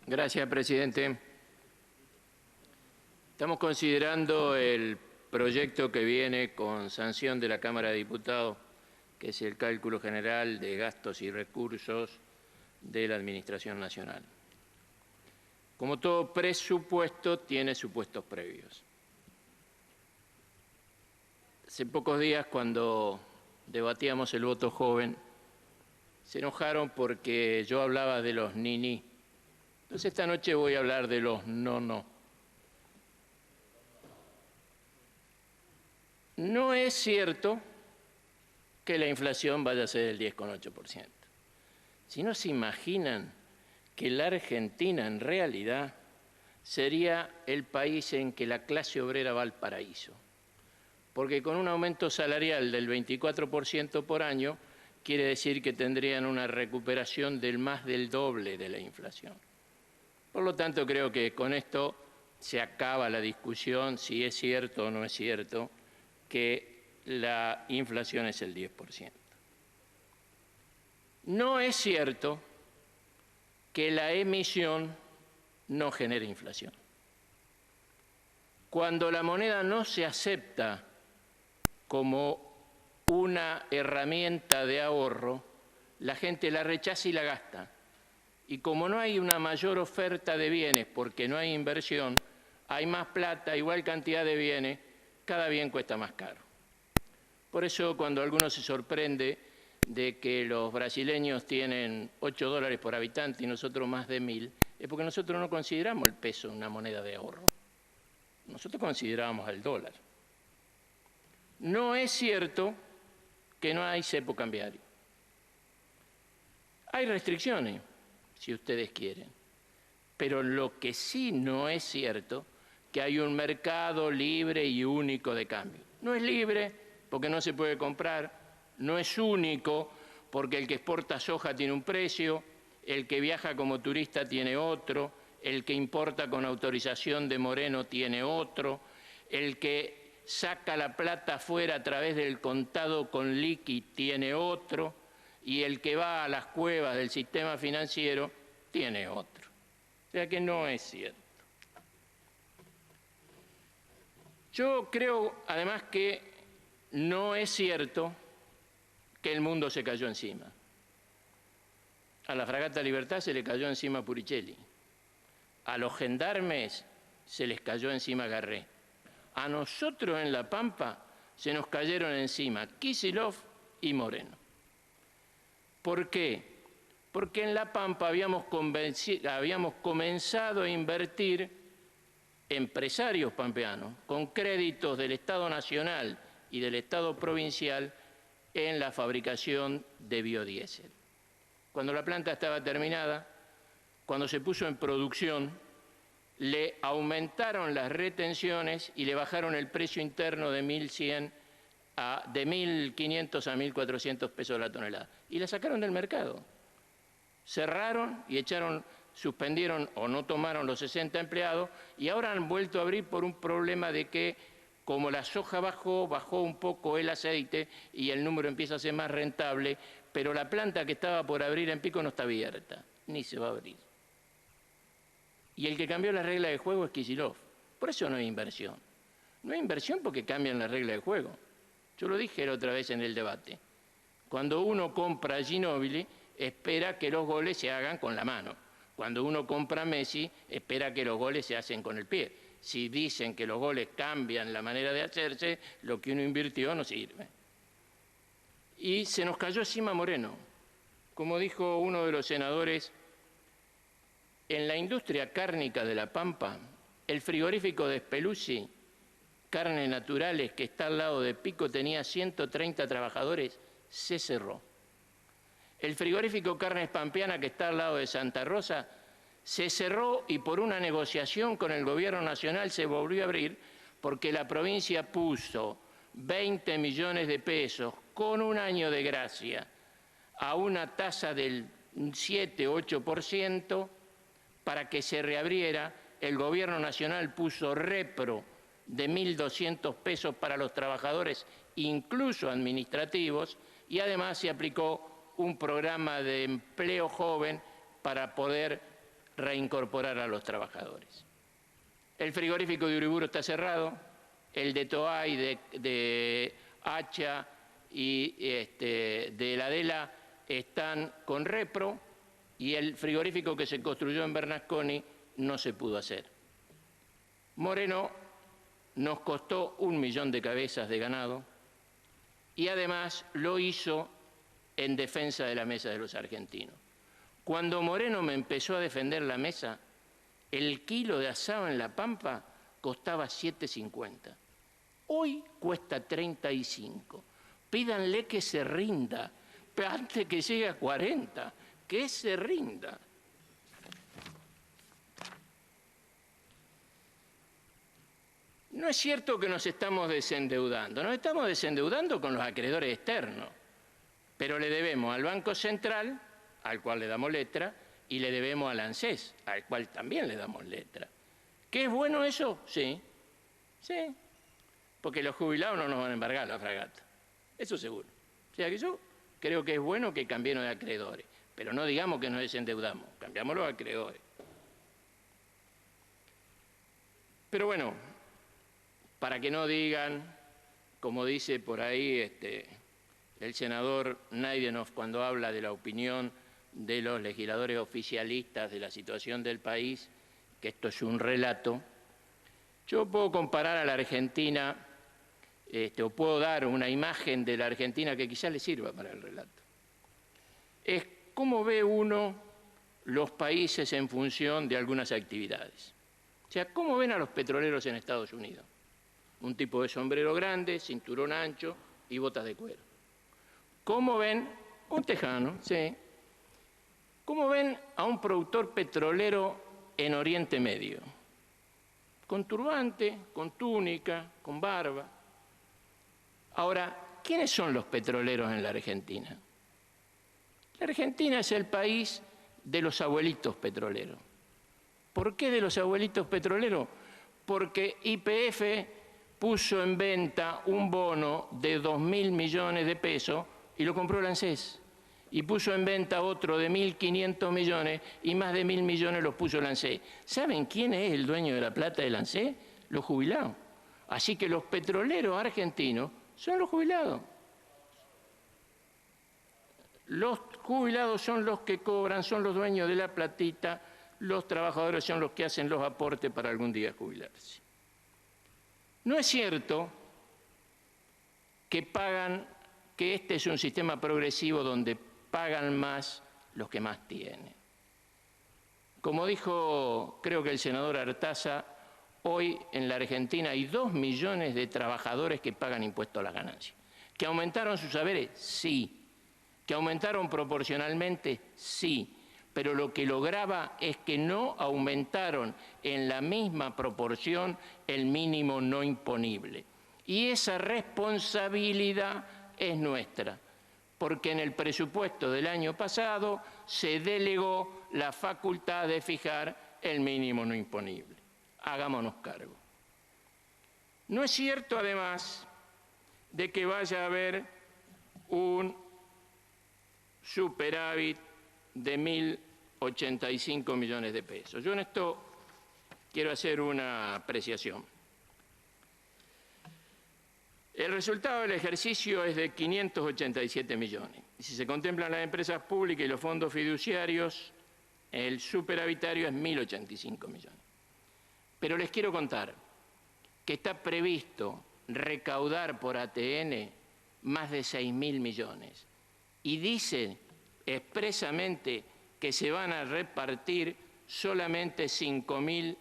Gracias, presidente. Estamos considerando el proyecto que viene con sanción de la Cámara de Diputados, que es el cálculo general de gastos y recursos de la Administración Nacional. Como todo presupuesto, tiene supuestos previos. Hace pocos días, cuando debatíamos el voto joven, se enojaron porque yo hablaba de los ni. Entonces esta noche voy a hablar de los no. No es cierto que la inflación vaya a ser del 10,8%. Si no se imaginan que la Argentina en realidad sería el país en que la clase obrera va al paraíso. Porque con un aumento salarial del 24% por año, quiere decir que tendrían una recuperación del más del doble de la inflación. Por lo tanto, creo que con esto se acaba la discusión si es cierto o no es cierto que la inflación es el 10%. No es cierto que la emisión no genere inflación. Cuando la moneda no se acepta como una herramienta de ahorro, la gente la rechaza y la gasta. Y como no hay una mayor oferta de bienes porque no hay inversión, hay más plata, igual cantidad de bienes, cada bien cuesta más caro. Por eso cuando alguno se sorprende de que los brasileños tienen $8 por habitante y nosotros más de 1.000, es porque nosotros no consideramos el peso una moneda de ahorro. Nosotros consideramos el dólar. No es cierto que no hay cepo cambiario. Hay restricciones, si ustedes quieren. Pero lo que sí no es cierto, que hay un mercado libre y único de cambio. No es libre porque no se puede comprar, no es único porque el que exporta soja tiene un precio, el que viaja como turista tiene otro, el que importa con autorización de Moreno tiene otro, el que saca la plata afuera a través del contado con liqui tiene otro, y el que va a las cuevas del sistema financiero tiene otro. O sea que no es cierto. Yo creo, además, que no es cierto que el mundo se cayó encima. A la fragata Libertad se le cayó encima Puricelli. A los gendarmes se les cayó encima Garré. A nosotros en La Pampa se nos cayeron encima Kicillof y Moreno. ¿Por qué? Porque en La Pampa habíamos comenzado a invertir empresarios pampeanos con créditos del Estado Nacional y del Estado Provincial en la fabricación de biodiesel. Cuando la planta estaba terminada, cuando se puso en producción, le aumentaron las retenciones y le bajaron el precio interno de 1.500 a 1.400 pesos la tonelada. Y la sacaron del mercado. Cerraron y suspendieron o no tomaron los 60 empleados y ahora han vuelto a abrir por un problema de que como la soja bajó un poco el aceite y el número empieza a ser más rentable, pero la planta que estaba por abrir en Pico no está abierta, ni se va a abrir. Y el que cambió la regla de juego es Kicillof. Por eso no hay inversión. No hay inversión porque cambian la regla de juego. Yo lo dije la otra vez en el debate. Cuando uno compra a Ginóbili, espera que los goles se hagan con la mano. Cuando uno compra a Messi, espera que los goles se hacen con el pie. Si dicen que los goles cambian la manera de hacerse, lo que uno invirtió no sirve. Y se nos cayó encima Moreno. Como dijo uno de los senadores, en la industria cárnica de La Pampa, el frigorífico de Speluzzi, Carnes Naturales, que está al lado de Pico, tenía 130 trabajadores, se cerró. El frigorífico Carnes Pampeana, que está al lado de Santa Rosa, se cerró y por una negociación con el gobierno nacional se volvió a abrir porque la provincia puso 20 millones de pesos con un año de gracia a una tasa del 7-8% para que se reabriera. El gobierno nacional puso repro de 1.200 pesos para los trabajadores, incluso administrativos, y además se aplicó un programa de empleo joven para poder reincorporar a los trabajadores. El frigorífico de Uriburu está cerrado, el de Toay, de Hacha y de Heladela están con repro, y el frigorífico que se construyó en Bernasconi no se pudo hacer. Moreno nos costó 1 millón de cabezas de ganado y además lo hizo en defensa de la mesa de los argentinos. Cuando Moreno me empezó a defender la mesa, el kilo de asado en La Pampa costaba 7,50. Hoy cuesta 35. Pídanle que se rinda, pero antes que llegue a 40, que se rinda. No es cierto que nos estamos desendeudando con los acreedores externos, pero le debemos al Banco Central, al cual le damos letra, y le debemos al ANSES, al cual también le damos letra. ¿Qué es bueno eso? Sí, sí, porque los jubilados no nos van a embargar la fragata, eso seguro. O sea que yo creo que es bueno que cambiemos de acreedores, pero no digamos que nos desendeudamos, cambiamos los acreedores. Pero bueno, para que no digan, como dice por ahí el senador Naidenov cuando habla de la opinión de los legisladores oficialistas de la situación del país, que esto es un relato, yo puedo comparar a la Argentina, o puedo dar una imagen de la Argentina que quizás le sirva para el relato. Es cómo ve uno los países en función de algunas actividades. O sea, ¿cómo ven a los petroleros en Estados Unidos? Un tipo de sombrero grande, cinturón ancho y botas de cuero. ¿Cómo ven un tejano? Sí. ¿Cómo ven a un productor petrolero en Oriente Medio? Con turbante, con túnica, con barba. Ahora, ¿quiénes son los petroleros en la Argentina? La Argentina es el país de los abuelitos petroleros. ¿Por qué de los abuelitos petroleros? Porque YPF puso en venta un bono de 2.000 millones de pesos y lo compró el ANSES. Y puso en venta otro de 1.500 millones y más de 1.000 millones los puso el ANSES. ¿Saben quién es el dueño de la plata del ANSES? Los jubilados. Así que los petroleros argentinos son los jubilados. Los jubilados son los que cobran, son los dueños de la platita, los trabajadores son los que hacen los aportes para algún día jubilarse. No es cierto que este es un sistema progresivo donde pagan más los que más tienen. Como dijo, creo que el senador Artaza, hoy en la Argentina hay 2 millones de trabajadores que pagan impuestos a las ganancias. ¿Que aumentaron sus saberes? Sí. ¿Que aumentaron proporcionalmente? Sí. Pero lo que lograba es que no aumentaron en la misma proporción el mínimo no imponible. Y esa responsabilidad es nuestra, porque en el presupuesto del año pasado se delegó la facultad de fijar el mínimo no imponible. Hagámonos cargo. No es cierto, además, de que vaya a haber un superávit de 1.085 millones de pesos. Yo en esto quiero hacer una apreciación. El resultado del ejercicio es de 587 millones. Y si se contemplan las empresas públicas y los fondos fiduciarios, el superavitario es 1.085 millones. Pero les quiero contar que está previsto recaudar por ATN más de 6.000 millones. Y dice expresamente que se van a repartir solamente 5.000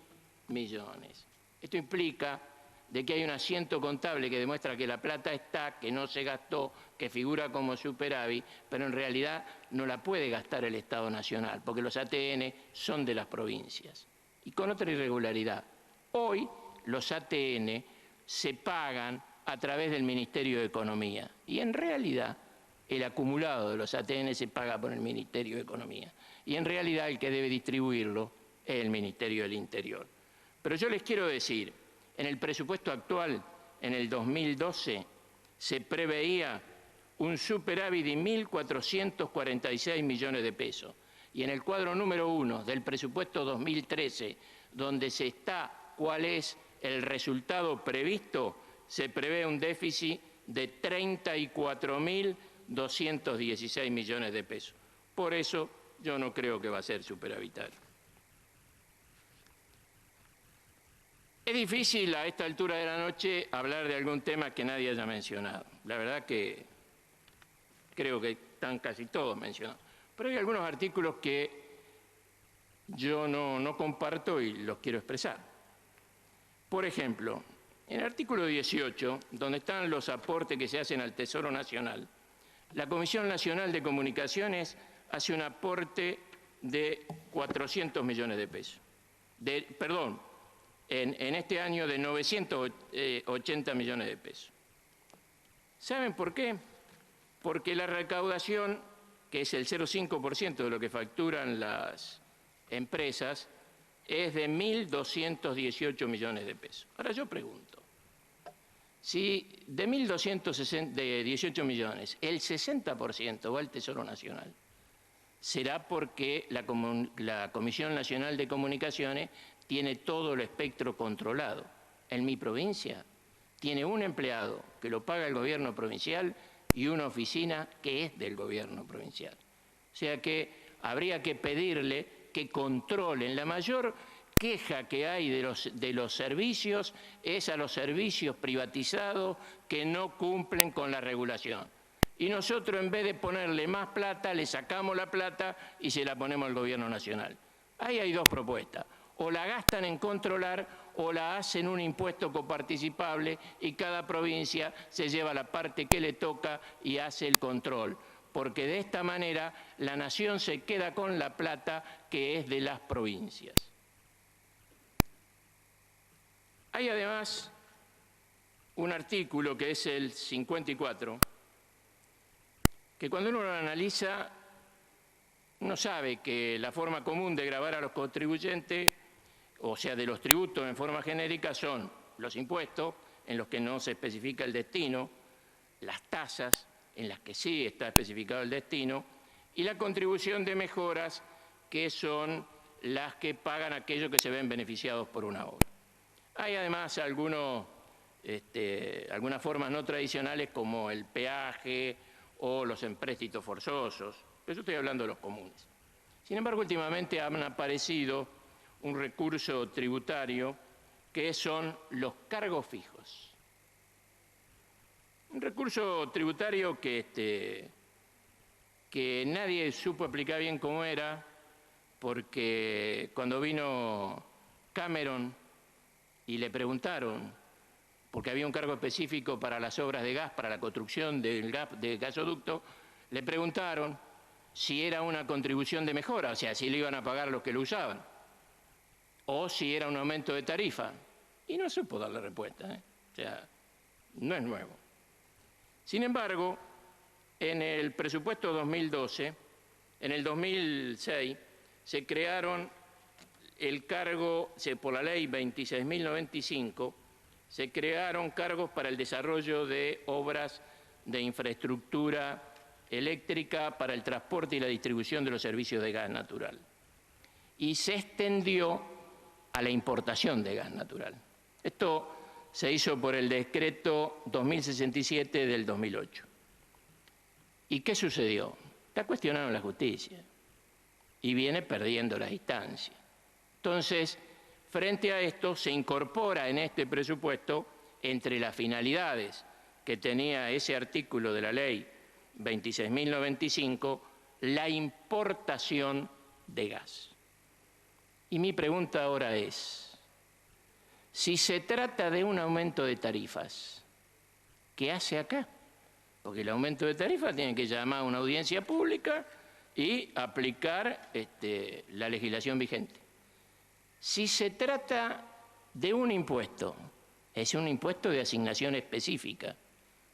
millones. Esto implica de que hay un asiento contable que demuestra que la plata está, que no se gastó, que figura como superávit, pero en realidad no la puede gastar el Estado Nacional, porque los ATN son de las provincias. Y con otra irregularidad, hoy los ATN se pagan a través del Ministerio de Economía, y en realidad el acumulado de los ATN se paga por el Ministerio de Economía, y en realidad el que debe distribuirlo es el Ministerio del Interior. Pero yo les quiero decir, en el presupuesto actual, en el 2012, se preveía un superávit de 1.446 millones de pesos. y en el cuadro número 1 del presupuesto 2013, donde se está cuál es el resultado previsto, se prevé un déficit de 34.216 millones de pesos. Por eso yo no creo que va a ser superavitario. Es difícil a esta altura de la noche hablar de algún tema que nadie haya mencionado. La verdad que creo que están casi todos mencionados. Pero hay algunos artículos que yo no comparto y los quiero expresar. Por ejemplo, en el artículo 18, donde están los aportes que se hacen al Tesoro Nacional, la Comisión Nacional de Comunicaciones hace un aporte de 400 millones de pesos. En este año de 980 millones de pesos. ¿Saben por qué? Porque la recaudación, que es el 0,5% de lo que facturan las empresas, es de 1.218 millones de pesos. Ahora yo pregunto, si de 1.218 millones el 60% va al Tesoro Nacional, será porque la Comisión Nacional de Comunicaciones tiene todo el espectro controlado. En mi provincia tiene un empleado que lo paga el gobierno provincial y una oficina que es del gobierno provincial. O sea que habría que pedirle que controlen. La mayor queja que hay de los servicios es a los servicios privatizados que no cumplen con la regulación. Y nosotros, en vez de ponerle más plata, le sacamos la plata y se la ponemos al gobierno nacional. Ahí hay dos propuestas. O la gastan en controlar o la hacen un impuesto coparticipable y cada provincia se lleva la parte que le toca y hace el control. Porque de esta manera la nación se queda con la plata que es de las provincias. Hay además un artículo que es el 54, que cuando uno lo analiza, uno sabe que la forma común de gravar a los contribuyentes, o sea, de los tributos en forma genérica, son los impuestos, en los que no se especifica el destino, las tasas, en las que sí está especificado el destino, y la contribución de mejoras, que son las que pagan aquellos que se ven beneficiados por una obra. Hay además algunas formas no tradicionales como el peaje o los empréstitos forzosos, pero yo estoy hablando de los comunes. Sin embargo, últimamente han aparecido un recurso tributario que son los cargos fijos. Un recurso tributario que nadie supo aplicar bien cómo era, porque cuando vino Cameron y le preguntaron, porque había un cargo específico para las obras de gas, para la construcción del gasoducto, le preguntaron si era una contribución de mejora, o sea, si le iban a pagar a los que lo usaban, o si era un aumento de tarifa. Y no supo dar la respuesta, O sea, no es nuevo. Sin embargo, en el presupuesto 2012, en el 2006, se crearon el cargo, por la ley 26.095, se crearon cargos para el desarrollo de obras de infraestructura eléctrica para el transporte y la distribución de los servicios de gas natural. Y se extendió a la importación de gas natural. Esto se hizo por el decreto 2067 del 2008. ¿Y qué sucedió? Está cuestionado en la justicia y viene perdiendo las instancias. Entonces, frente a esto, se incorpora en este presupuesto, entre las finalidades que tenía ese artículo de la ley 26.095, la importación de gas. Y mi pregunta ahora es, si se trata de un aumento de tarifas, ¿qué hace acá? Porque el aumento de tarifas tiene que llamar a una audiencia pública y aplicar la legislación vigente. Si se trata de un impuesto, es un impuesto de asignación específica,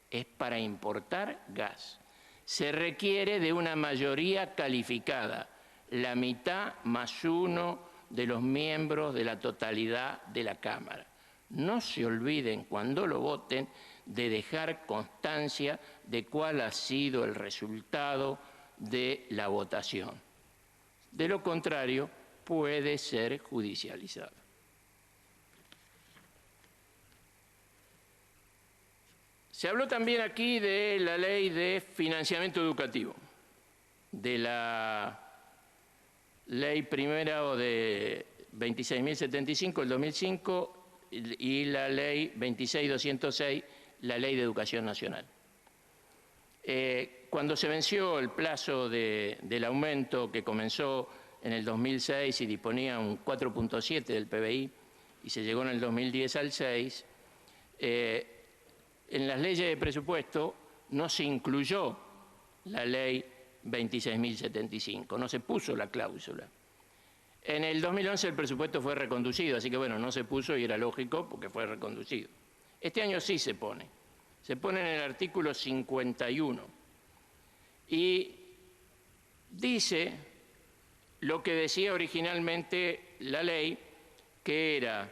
es para importar gas. Se requiere de una mayoría calificada, la mitad más uno de los miembros de la totalidad de la Cámara. No se olviden cuando lo voten de dejar constancia de cuál ha sido el resultado de la votación. De lo contrario, puede ser judicializado. Se habló también aquí de la ley de financiamiento educativo, de la ley primera o de 26.075 del 2005 y la ley 26.206, la ley de educación nacional. Cuando se venció el plazo del aumento que comenzó en el 2006 y disponía un 4.7 del PBI y se llegó en el 2010 al 6, en las leyes de presupuesto no se incluyó la ley 26.075, no se puso la cláusula. En el 2011 el presupuesto fue reconducido, así que bueno, no se puso y era lógico porque fue reconducido. Este año sí se pone en el artículo 51 y dice lo que decía originalmente la ley, que era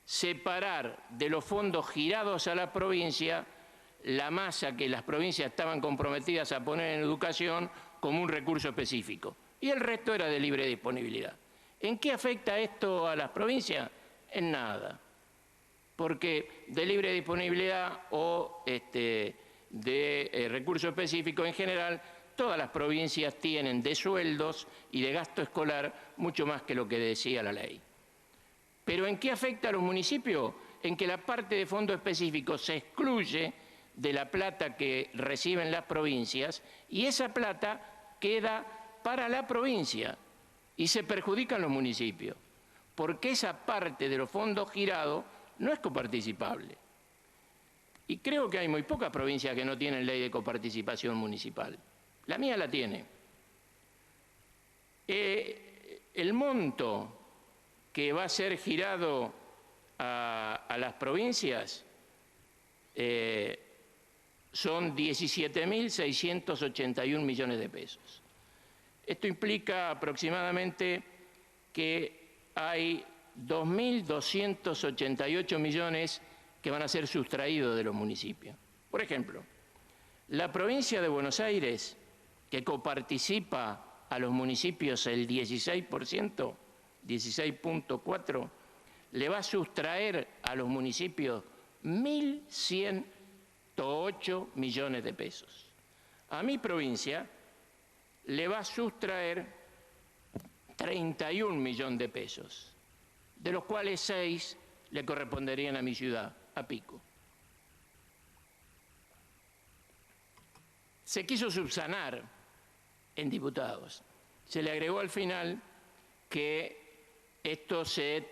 separar de los fondos girados a la provincia la masa que las provincias estaban comprometidas a poner en educación como un recurso específico. Y el resto era de libre disponibilidad. ¿En qué afecta esto a las provincias? En nada. Porque de libre disponibilidad o de recurso específico en general, todas las provincias tienen de sueldos y de gasto escolar mucho más que lo que decía la ley. ¿Pero en qué afecta a los municipios? En que la parte de fondo específico se excluye de la plata que reciben las provincias y esa plata queda para la provincia y se perjudican los municipios, porque esa parte de los fondos girados no es coparticipable. Y creo que hay muy pocas provincias que no tienen ley de coparticipación municipal. La mía la tiene. El monto que va a ser girado a las provincias son 17.681 millones de pesos. Esto implica aproximadamente que hay 2.288 millones que van a ser sustraídos de los municipios. Por ejemplo, la provincia de Buenos Aires, que coparticipa a los municipios el 16%, 16.4%, le va a sustraer a los municipios 1.108 millones de pesos. A mi provincia le va a sustraer 31 millones de pesos, de los cuales 6 le corresponderían a mi ciudad, a Pico. Se quiso subsanar en diputados. Se le agregó al final que esto se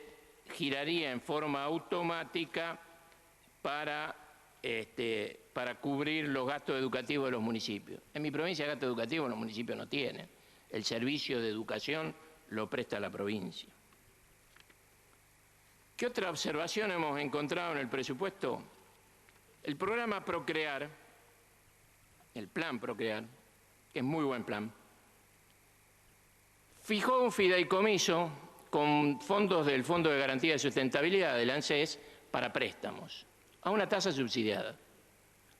giraría en forma automática para cubrir los gastos educativos de los municipios. En mi provincia gastos educativos los municipios no tienen. El servicio de educación lo presta la provincia. ¿Qué otra observación hemos encontrado en el presupuesto? El programa Procrear, el plan Procrear, que es muy buen plan, fijó un fideicomiso con fondos del Fondo de Garantía de Sustentabilidad del ANSES para préstamos, a una tasa subsidiada.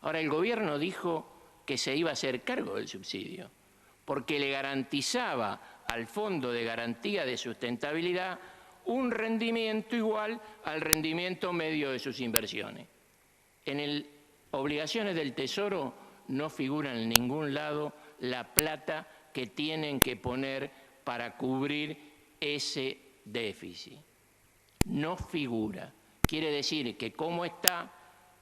Ahora, el gobierno dijo que se iba a hacer cargo del subsidio, porque le garantizaba al Fondo de Garantía de Sustentabilidad un rendimiento igual al rendimiento medio de sus inversiones. En obligaciones del Tesoro no figura en ningún lado la plata que tienen que poner para cubrir ese déficit. No figura. Quiere decir que como está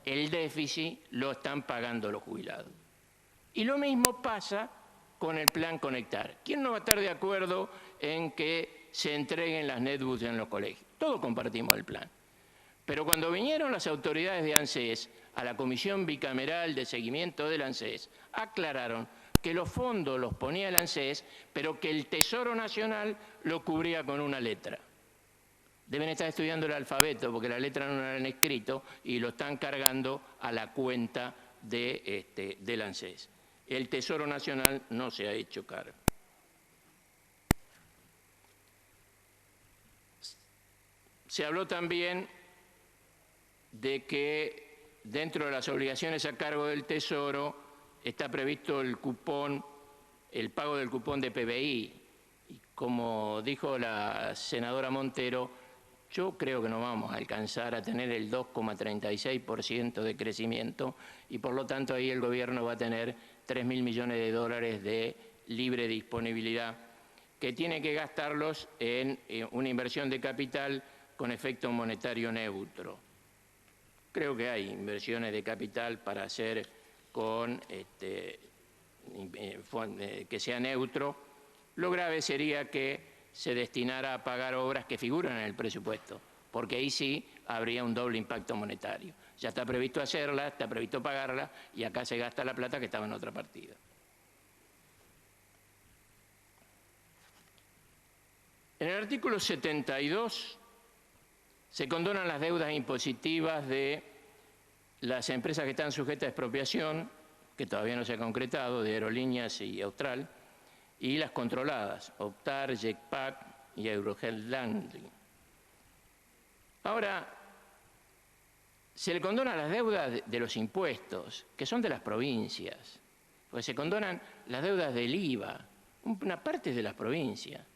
el déficit lo están pagando los jubilados. Y lo mismo pasa con el plan Conectar. ¿Quién no va a estar de acuerdo en que se entreguen las netbooks en los colegios? Todos compartimos el plan. Pero cuando vinieron las autoridades de ANSES a la Comisión Bicameral de Seguimiento del ANSES, aclararon que los fondos los ponía el ANSES, pero que el Tesoro Nacional lo cubría con una letra. Deben estar estudiando el alfabeto porque la letra no la han escrito y lo están cargando a la cuenta del ANSES. El Tesoro Nacional no se ha hecho cargo. Se habló también de que dentro de las obligaciones a cargo del Tesoro está previsto el pago del cupón de PBI. Y como dijo la senadora Montero, yo creo que no vamos a alcanzar a tener el 2,36% de crecimiento y por lo tanto ahí el gobierno va a tener 3.000 millones de dólares de libre disponibilidad que tiene que gastarlos en una inversión de capital con efecto monetario neutro. Creo que hay inversiones de capital para hacer con que sea neutro. Lo grave sería que se destinara a pagar obras que figuran en el presupuesto, porque ahí sí habría un doble impacto monetario. Ya está previsto hacerla, está previsto pagarla y acá se gasta la plata que estaba en otra partida. En el artículo 72 se condonan las deudas impositivas de las empresas que están sujetas a expropiación, que todavía no se ha concretado, de Aerolíneas y Austral, y las controladas, Optar, Jetpack y Eurojet-Landing. Ahora, se le condonan las deudas de los impuestos, que son de las provincias, porque se condonan las deudas del IVA, una parte de las provincias.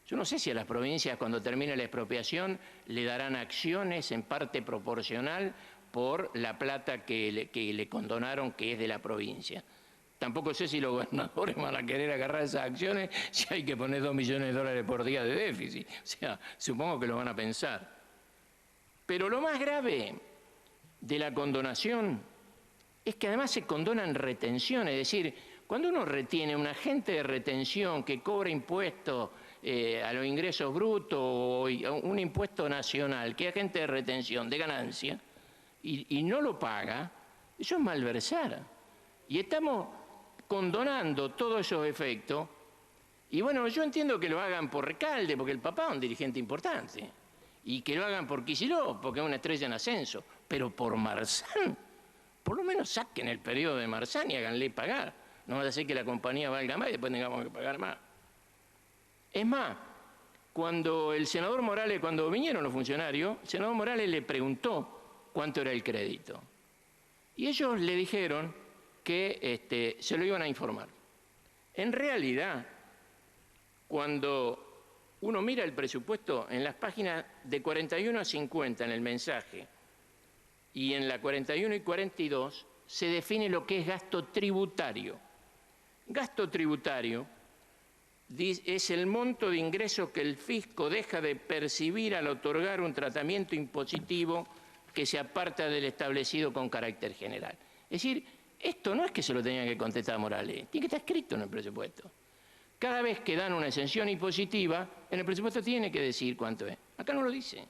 Yo no sé si a las provincias, cuando termine la expropiación, le darán acciones en parte proporcional por la plata que le condonaron, que es de la provincia. Tampoco sé si los gobernadores van a querer agarrar esas acciones si hay que poner 2 millones de dólares por día de déficit. O sea, supongo que lo van a pensar. Pero lo más grave de la condonación es que además se condonan retenciones. Es decir, cuando uno retiene un agente de retención que cobra impuestos a los ingresos brutos o un impuesto nacional, que es agente de retención de ganancia, y no lo paga, eso es malversar. Y estamos condonando todos esos efectos. Y bueno, yo entiendo que lo hagan por Recalde, porque el papá es un dirigente importante, y que lo hagan por Kicillof, porque es una estrella en ascenso, pero por Marzán, por lo menos saquen el periodo de Marzán y háganle pagar. No va a ser que la compañía valga más y después tengamos que pagar más. Es más, cuando el senador Morales, cuando vinieron los funcionarios, el senador Morales le preguntó cuánto era el crédito. Y ellos le dijeron que se lo iban a informar. En realidad, cuando uno mira el presupuesto, en las páginas de 41 a 50 en el mensaje y en la 41 y 42 se define lo que es gasto tributario. Gasto tributario es el monto de ingresos que el fisco deja de percibir al otorgar un tratamiento impositivo que se aparta del establecido con carácter general. Es decir, esto no es que se lo tenía que contestar Morales, tiene que estar escrito en el presupuesto. Cada vez que dan una exención impositiva, en el presupuesto tiene que decir cuánto es. Acá no lo dice.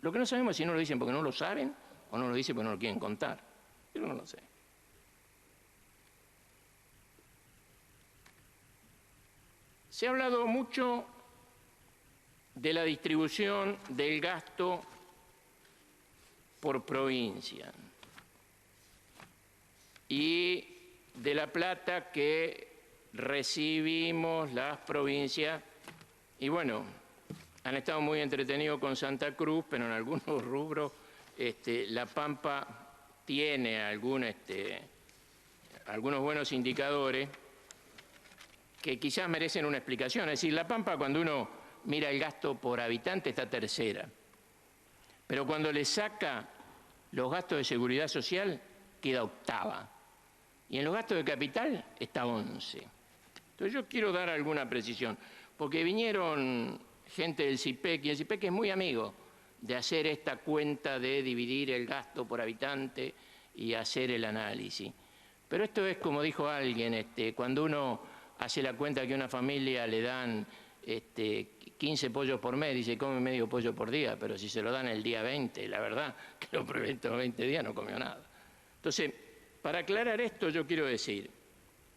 Lo que no sabemos es si no lo dicen porque no lo saben o no lo dicen porque no lo quieren contar. Yo no lo sé. Se ha hablado mucho de la distribución del gasto por provincia y de la plata que recibimos las provincias. Y bueno, han estado muy entretenidos con Santa Cruz, pero en algunos rubros La Pampa tiene algunos buenos indicadores que quizás merecen una explicación. Es decir, La Pampa, cuando uno mira el gasto por habitante, está tercera. Pero cuando le saca los gastos de seguridad social, queda octava. Y en los gastos de capital está 11. Entonces yo quiero dar alguna precisión, porque vinieron gente del CIPEC, y el CIPEC es muy amigo de hacer esta cuenta de dividir el gasto por habitante y hacer el análisis. Pero esto es, como dijo alguien, cuando uno hace la cuenta que a una familia le dan 15 pollos por mes, dice, come medio pollo por día, pero si se lo dan el día 20, la verdad que los primeros 20 días no comió nada. Entonces, para aclarar esto, yo quiero decir,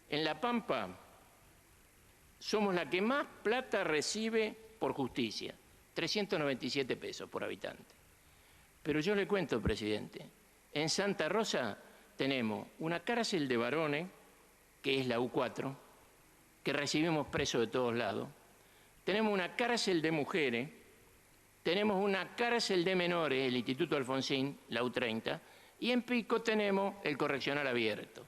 en La Pampa somos la que más plata recibe por justicia, 397 pesos por habitante. Pero yo le cuento, presidente, en Santa Rosa tenemos una cárcel de varones, que es la U4, que recibimos presos de todos lados. Tenemos una cárcel de mujeres, tenemos una cárcel de menores, el Instituto Alfonsín, la U30, y en Pico tenemos el correccional abierto.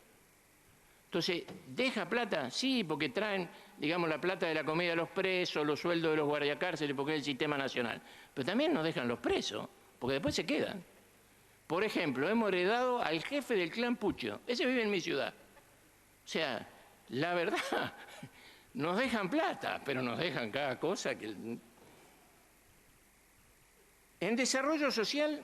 Entonces, ¿deja plata? Sí, porque traen digamos, la plata de la comida de los presos, los sueldos de los guardiacárceles, porque es el sistema nacional. Pero también nos dejan los presos, porque después se quedan. Por ejemplo, hemos heredado al jefe del clan Pucho. Ese vive en mi ciudad. O sea, la verdad, nos dejan plata, pero nos dejan cada cosa que... En desarrollo social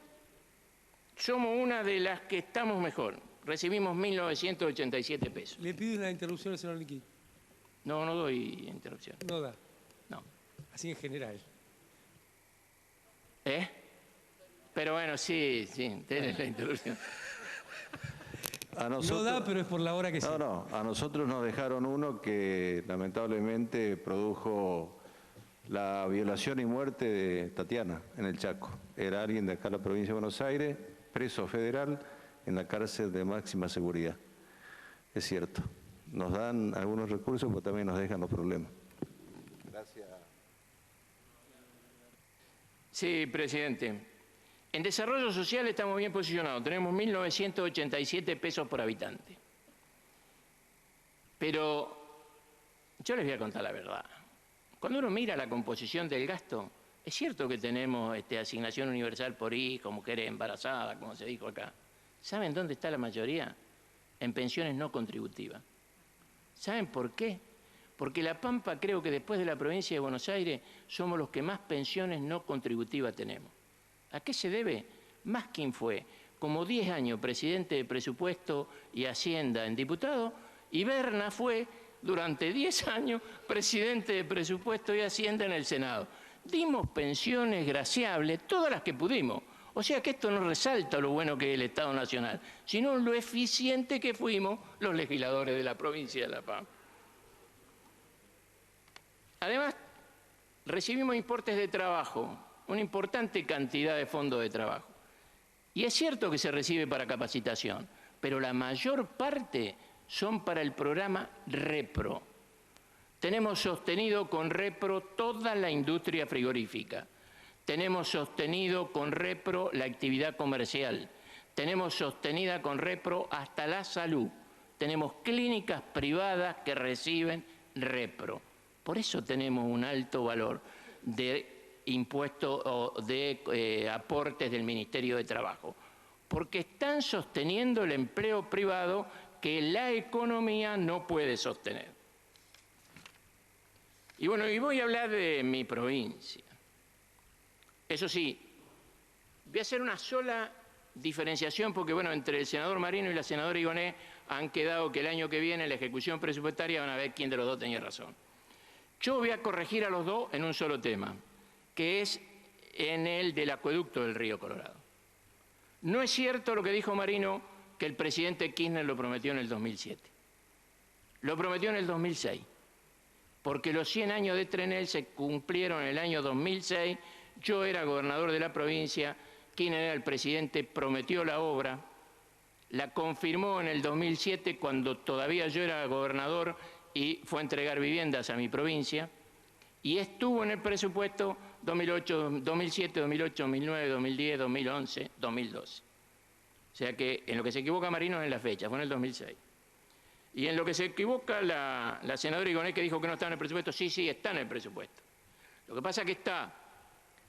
somos una de las que estamos mejor. Recibimos 1.987 pesos. Le pido una interrupción al señor Liqui. No, no doy interrupción. No da. No. Así en general. Pero bueno, sí, tenés la interrupción. A nosotros, no da, pero es por la hora que sí. No, a nosotros nos dejaron uno que lamentablemente produjo la violación y muerte de Tatiana en el Chaco. Era alguien de acá de la provincia de Buenos Aires, preso federal en la cárcel de máxima seguridad. Es cierto, nos dan algunos recursos, pero también nos dejan los problemas. Gracias. Sí, presidente. En desarrollo social estamos bien posicionados. Tenemos 1.987 pesos por habitante. Pero yo les voy a contar la verdad. Cuando uno mira la composición del gasto, es cierto que tenemos asignación universal por hijo, mujeres embarazadas, como se dijo acá. ¿Saben dónde está la mayoría? En pensiones no contributivas. ¿Saben por qué? Porque La Pampa, creo que después de la provincia de Buenos Aires, somos los que más pensiones no contributivas tenemos. ¿A qué se debe? Más quien fue como 10 años presidente de Presupuesto y Hacienda en diputado, y Berna fue durante 10 años presidente de Presupuesto y Hacienda en el Senado. Dimos pensiones graciables, todas las que pudimos. O sea que esto no resalta lo bueno que es el Estado Nacional, sino lo eficiente que fuimos los legisladores de la provincia de La Pampa. Además, recibimos importes de trabajo, una importante cantidad de fondos de trabajo. Y es cierto que se recibe para capacitación, pero la mayor parte son para el programa Repro. Tenemos sostenido con Repro toda la industria frigorífica. Tenemos sostenido con Repro la actividad comercial. Tenemos sostenida con Repro hasta la salud. Tenemos clínicas privadas que reciben Repro. Por eso tenemos un alto valor de impuestos o de aportes del Ministerio de Trabajo, porque están sosteniendo el empleo privado que la economía no puede sostener. Y bueno, y voy a hablar de mi provincia. Eso sí, voy a hacer una sola diferenciación porque, bueno, entre el senador Marino y la senadora Igoné han quedado que el año que viene en la ejecución presupuestaria van a ver quién de los dos tenía razón. Yo voy a corregir a los dos en un solo tema, que es en el del acueducto del río Colorado. No es cierto lo que dijo Marino, que el presidente Kirchner lo prometió en el 2007. Lo prometió en el 2006, porque los 100 años de Trenel se cumplieron en el año 2006. Yo era gobernador de la provincia, Kirchner era el presidente, prometió la obra, la confirmó en el 2007 cuando todavía yo era gobernador y fue a entregar viviendas a mi provincia, y estuvo en el presupuesto 2008, 2007, 2008, 2009, 2010, 2011, 2012. O sea que en lo que se equivoca Marino es en la fecha, fue en el 2006. Y en lo que se equivoca la senadora Igoné, que dijo que no estaba en el presupuesto, sí, está en el presupuesto. Lo que pasa es que está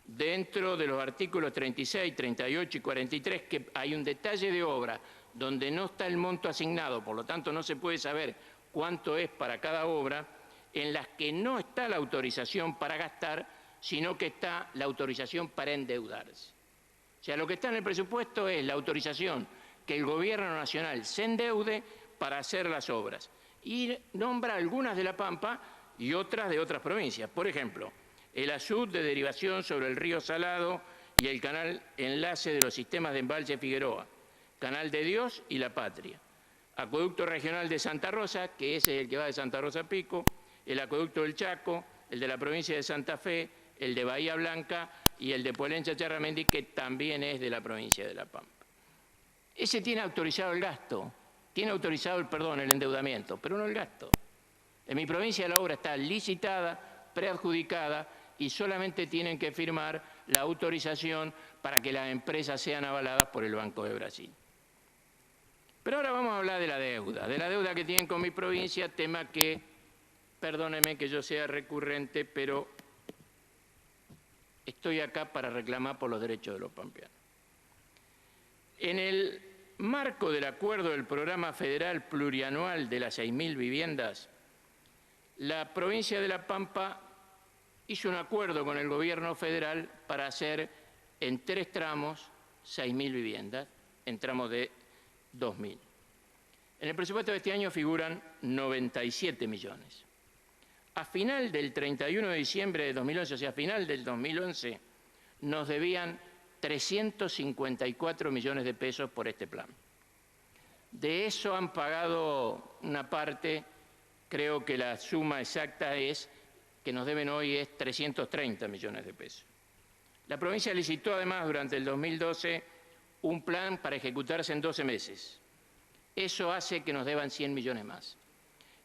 dentro de los artículos 36, 38 y 43, que hay un detalle de obra donde no está el monto asignado, por lo tanto no se puede saber cuánto es para cada obra, en las que no está la autorización para gastar, sino que está la autorización para endeudarse. O sea, lo que está en el presupuesto es la autorización que el Gobierno Nacional se endeude para hacer las obras. Y nombra algunas de La Pampa y otras de otras provincias. Por ejemplo, el ASUD de derivación sobre el río Salado y el canal enlace de los sistemas de embalse Figueroa, Canal de Dios y La Patria. Acueducto Regional de Santa Rosa, que ese es el que va de Santa Rosa a Pico, el Acueducto del Chaco, el de la provincia de Santa Fe, el de Bahía Blanca y el de Puelencha Charramendi, que también es de la provincia de La Pampa. Ese tiene autorizado el gasto, tiene autorizado el endeudamiento, pero no el gasto. En mi provincia la obra está licitada, preadjudicada y solamente tienen que firmar la autorización para que las empresas sean avaladas por el Banco de Brasil. Pero ahora vamos a hablar de la deuda que tienen con mi provincia, tema que perdóneme que yo sea recurrente, pero estoy acá para reclamar por los derechos de los pampeanos. En el marco del acuerdo del programa federal plurianual de las 6.000 viviendas, la provincia de La Pampa hizo un acuerdo con el gobierno federal para hacer en 3 tramos 6.000 viviendas, en tramos de 2.000. En el presupuesto de este año figuran 97 millones. A final del 31 de diciembre de 2011, o sea, a final del 2011, nos debían 354 millones de pesos por este plan. De eso han pagado una parte, creo que la suma exacta es que nos deben hoy es 330 millones de pesos. La provincia licitó además durante el 2012 un plan para ejecutarse en 12 meses. Eso hace que nos deban 100 millones más.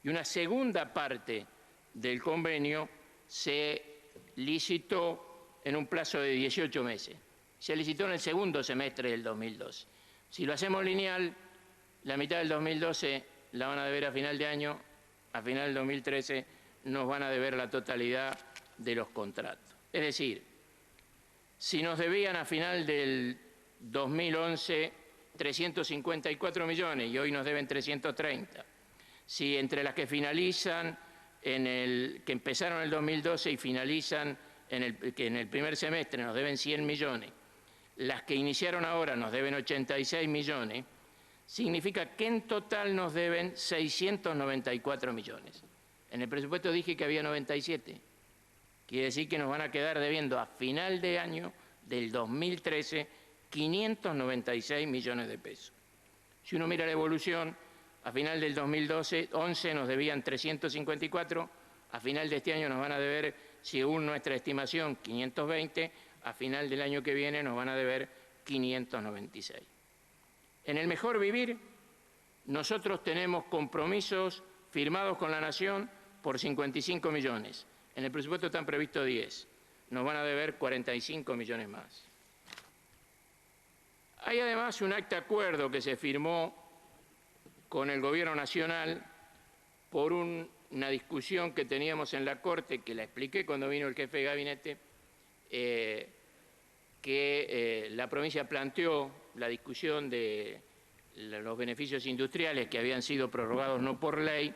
Y una segunda parte del convenio se licitó en un plazo de 18 meses. Se licitó en el segundo semestre del 2012. Si lo hacemos lineal, la mitad del 2012 la van a deber a final de año, a final del 2013 nos van a deber la totalidad de los contratos. Es decir, si nos debían a final del 2011 354 millones y hoy nos deben 330, si entre las que finalizan, que empezaron en el 2012 y finalizan que en el primer semestre nos deben 100 millones, las que iniciaron ahora nos deben 86 millones, significa que en total nos deben 694 millones. En el presupuesto dije que había 97. Quiere decir que nos van a quedar debiendo a final de año del 2013 596 millones de pesos. Si uno mira la evolución, a final del 2011 nos debían 354, a final de este año nos van a deber, según nuestra estimación, 520, a final del año que viene nos van a deber 596. En el mejor vivir, nosotros tenemos compromisos firmados con la Nación por 55 millones. En el presupuesto están previstos 10. Nos van a deber 45 millones más. Hay además un acta de acuerdo que se firmó con el Gobierno Nacional por una discusión que teníamos en la Corte, que la expliqué cuando vino el jefe de gabinete, que la provincia planteó la discusión de los beneficios industriales que habían sido prorrogados no por ley,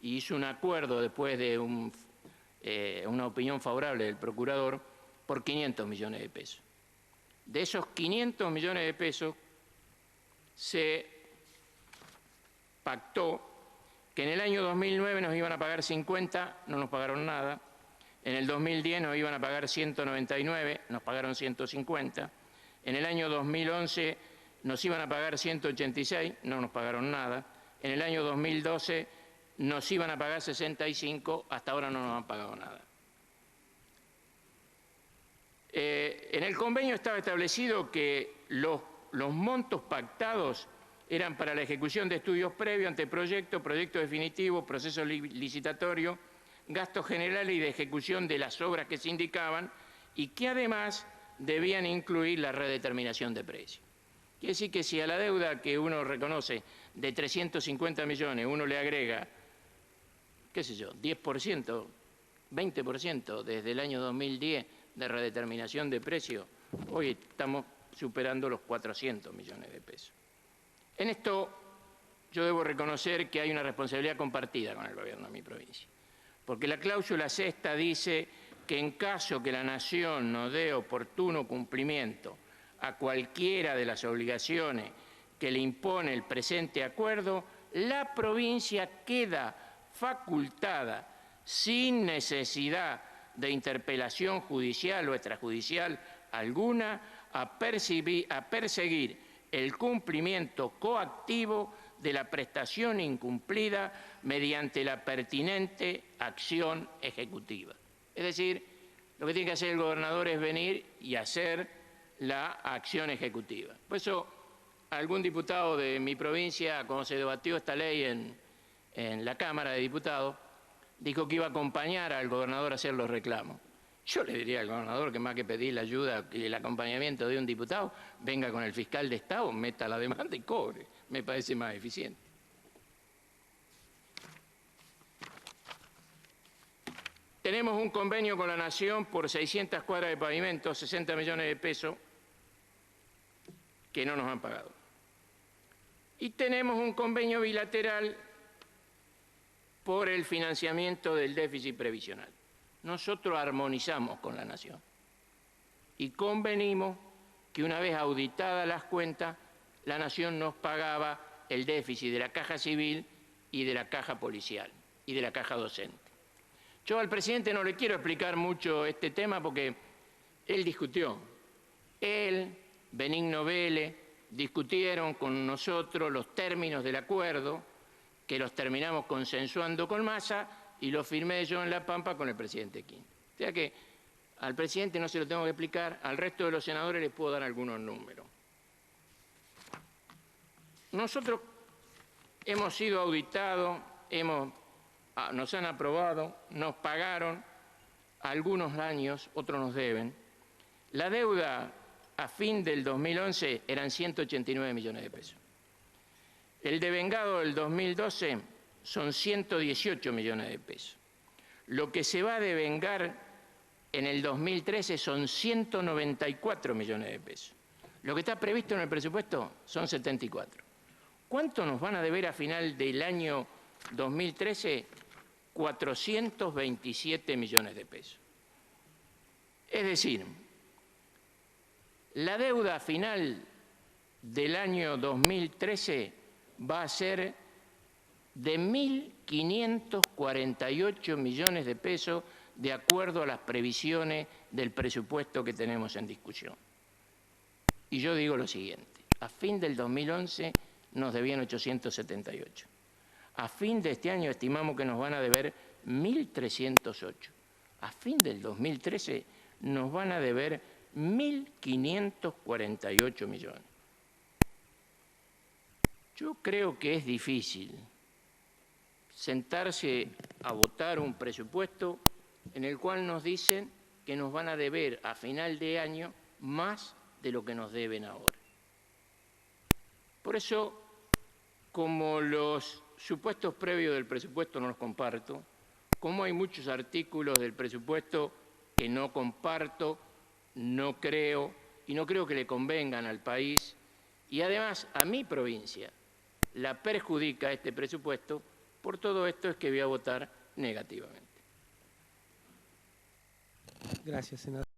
y hizo un acuerdo después de una opinión favorable del procurador por 500 millones de pesos. De esos 500 millones de pesos se pactó que en el año 2009 nos iban a pagar 50, no nos pagaron nada. En el 2010 nos iban a pagar 199, nos pagaron 150. En el año 2011 nos iban a pagar 186, no nos pagaron nada. En el año 2012 nos iban a pagar 65, hasta ahora no nos han pagado nada. En el convenio estaba establecido que los montos pactados eran para la ejecución de estudios previos, anteproyecto, proyecto definitivo, proceso licitatorio, gastos generales y de ejecución de las obras que se indicaban, y que además debían incluir la redeterminación de precios. Quiere decir que si a la deuda que uno reconoce de 350 millones uno le agrega, qué sé yo, 10%, 20% desde el año 2010 de redeterminación de precios, hoy estamos superando los 400 millones de pesos. En esto yo debo reconocer que hay una responsabilidad compartida con el gobierno de mi provincia, porque la cláusula sexta dice que en caso que la Nación no dé oportuno cumplimiento a cualquiera de las obligaciones que le impone el presente acuerdo, la provincia queda facultada, sin necesidad de interpelación judicial o extrajudicial alguna, a perseguir el cumplimiento coactivo de la prestación incumplida mediante la pertinente acción ejecutiva. Es decir, lo que tiene que hacer el gobernador es venir y hacer la acción ejecutiva. Por eso, algún diputado de mi provincia, cuando se debatió esta ley en la Cámara de Diputados, dijo que iba a acompañar al gobernador a hacer los reclamos. Yo le diría al gobernador que más que pedir la ayuda y el acompañamiento de un diputado, venga con el fiscal de Estado, meta la demanda y cobre. Me parece más eficiente. Tenemos un convenio con la Nación por 600 cuadras de pavimento, 60 millones de pesos, que no nos han pagado. Y tenemos un convenio bilateral por el financiamiento del déficit previsional. Nosotros armonizamos con la Nación y convenimos que una vez auditadas las cuentas, la Nación nos pagaba el déficit de la caja civil y de la caja policial y de la caja docente. Yo al presidente no le quiero explicar mucho este tema porque él discutió. Él, Benigno Vélez, discutieron con nosotros los términos del acuerdo, que los terminamos consensuando con Massa y los firmé yo en La Pampa con el presidente Kirchner. O sea que al presidente no se lo tengo que explicar, al resto de los senadores les puedo dar algunos números. Nosotros hemos sido auditados, nos han aprobado, nos pagaron algunos años, otros nos deben. La deuda a fin del 2011 eran 189 millones de pesos. El devengado del 2012 son 118 millones de pesos. Lo que se va a devengar en el 2013 son 194 millones de pesos. Lo que está previsto en el presupuesto son 74. ¿Cuánto nos van a deber a final del año 2013? 427 millones de pesos. Es decir, la deuda final del año 2013 va a ser de 1.548 millones de pesos de acuerdo a las previsiones del presupuesto que tenemos en discusión. Y yo digo lo siguiente, a fin del 2011 nos debían 878. A fin de este año estimamos que nos van a deber 1.308. A fin del 2013 nos van a deber 1.548 millones. Yo creo que es difícil sentarse a votar un presupuesto en el cual nos dicen que nos van a deber a final de año más de lo que nos deben ahora. Por eso, como los supuestos previos del presupuesto no los comparto, como hay muchos artículos del presupuesto que no comparto, no creo, y no creo que le convengan al país, y además a mi provincia la perjudica este presupuesto, por todo esto es que voy a votar negativamente. Gracias, senador.